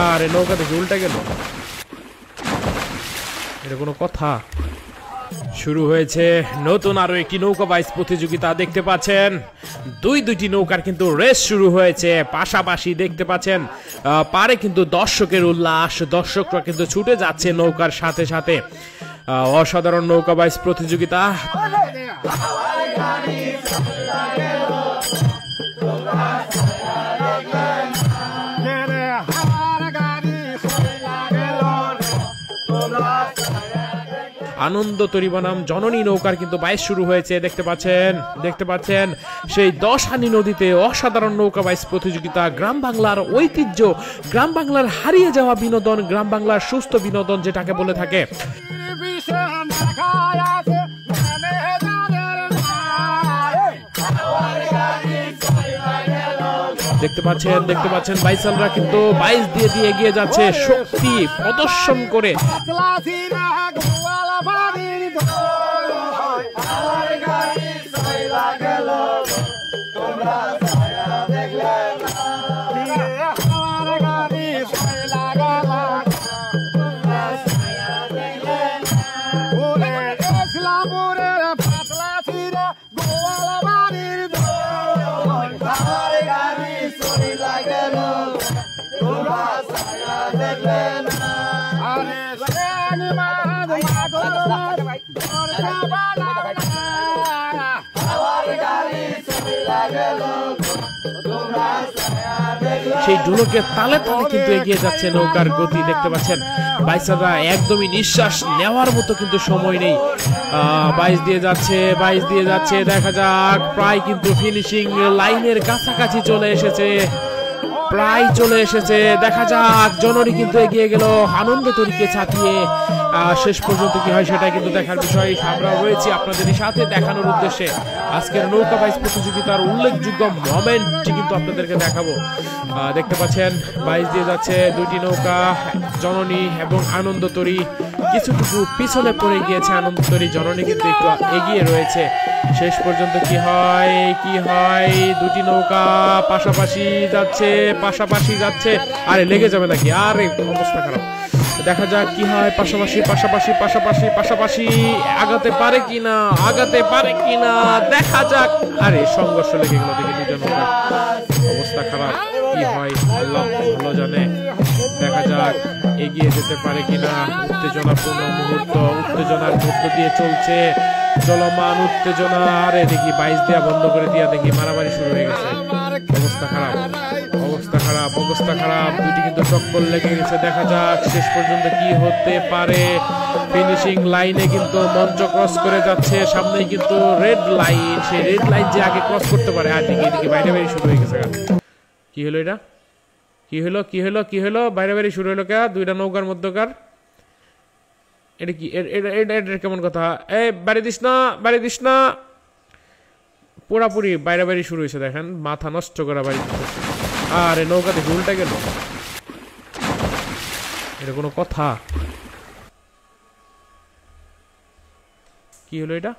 আরে নৌকা দেখে উল্টে গেল, এটা কোনো কথা? শুরু হয়েছে নতুন আরো একটি নৌকা বাইচ প্রতিযোগিতা। দেখতে পাচ্ছেন দুইটি নৌকার কিন্তু রেস শুরু হয়েছে, পাশাপাশি দেখতে পাচ্ছেন পারে কিন্তু দর্শকের উল্লাস, দর্শকরা কিন্তু ছুটে যাচ্ছে নৌকার সাথে সাথে। অসাধারণ নৌকা বাইচ প্রতিযোগিতা। আনন্দ তরি বনাম জননী নৌকার কিন্তু বাইচ শুরু হয়েছে। দেখতে পাচ্ছেন সেই 10 হানি নদীতে অসাধারণ নৌকা বাইচ প্রতিযোগিতা। গ্রাম বাংলার ঐতিহ্য, গ্রাম বাংলার হারিয়ে যাওয়া বিনোদন, গ্রাম বাংলার সুস্থ বিনোদন যেটাকে বলে থাকে। দেখতে পাচ্ছেন বাইসালরা কিন্তু বাইচ দিয়ে এগিয়ে যাচ্ছে, শক্তি প্রদর্শন করে। সেই ঢোলকে তালে তালে কিন্তু এগিয়ে যাচ্ছে নৌকার গতি। দেখতে পাচ্ছেন বাইচাররা একদমই নিঃশ্বাস নেওয়ার মতো কিন্তু সময় নেই, বাইচ দিয়ে যাচ্ছে। দেখা যাক, প্রায় কিন্তু ফিনিশিং লাইনের কাছাকাছি চলে এসেছে। দেখা যাক, জননী কিন্তু এগিয়ে গেল আনন্দ তরিকে ছাপিয়ে। শেষ পর্যন্ত কি হয় সেটাই কিন্তু দেখার বিষয়। আমরা রয়েছি আপনাদের সাথে দেখানোর উদ্দেশ্যে আজকের নৌকা বাইচ প্রতিযোগিতার উল্লেখযোগ্য মোমেন্টটি কিন্তু আপনাদেরকে দেখাবো। দেখতে পাচ্ছেন বাইচ দিয়ে যাচ্ছে দুইটি নৌকা, জননী এবং আনন্দ তরি। কিছুটুকু পিছনে পড়ে গিয়েছে আনন্দ তরি, জননী কিন্তু একটু এগিয়ে রয়েছে। শেষ পর্যন্ত কি হয় দুটি নৌকা পাশাপাশি যাচ্ছে। আরে লেগে যাবে নাকি? আরে অবস্থা খারাপ। দেখা যাক কি হয়, পাশাপাশি আগাতে পারে কিনা দেখা যাক। আরে সংঘর্ষ লেগে গেল, দেখে দুটো নৌকা অবস্থা খারাপ। কি হয় আল্লাহ ভালো জানে। দেখা যাক এগিয়ে যেতে পারে কিনা। উত্তেজনাপূর্ণ মুহূর্ত, উত্তেজনার মধ্য দিয়ে চলছে চলমান উত্তেজনা। আরে দেখি বাইচ দেওয়া বন্ধ করে দিয়া দেখি মারামারি শুরু হয়ে গেছে। অবস্থা খারাপ। দুটি কিন্তু টক্কর লেগে গেছে। দেখা যাক শেষ পর্যন্ত কি হতে পারে। ফিনিশিং লাইনে কিন্তু মঞ্চ ক্রস করে যাচ্ছে, সামনে কিন্তু রেড লাইন। সেই রেড লাইন যে আগে ক্রস করতে পারে। আর দেখি বাইরে শুরু হয়ে গেছে। কি হলো এটা? কি হলো বাইরে শুরু হলো কে? দুইটা নৌকার মধ্যকার এটা কি? এটা কেমন কথা? বাড়ি দিস না। পুরাপুরি বাইরে শুরু হয়েছে। দেখেন মাথা নষ্ট করা বাড়ি। আরে নৌকা দেখে উল্টে গেল, এটা কোনো কথা? কি হলো এটা?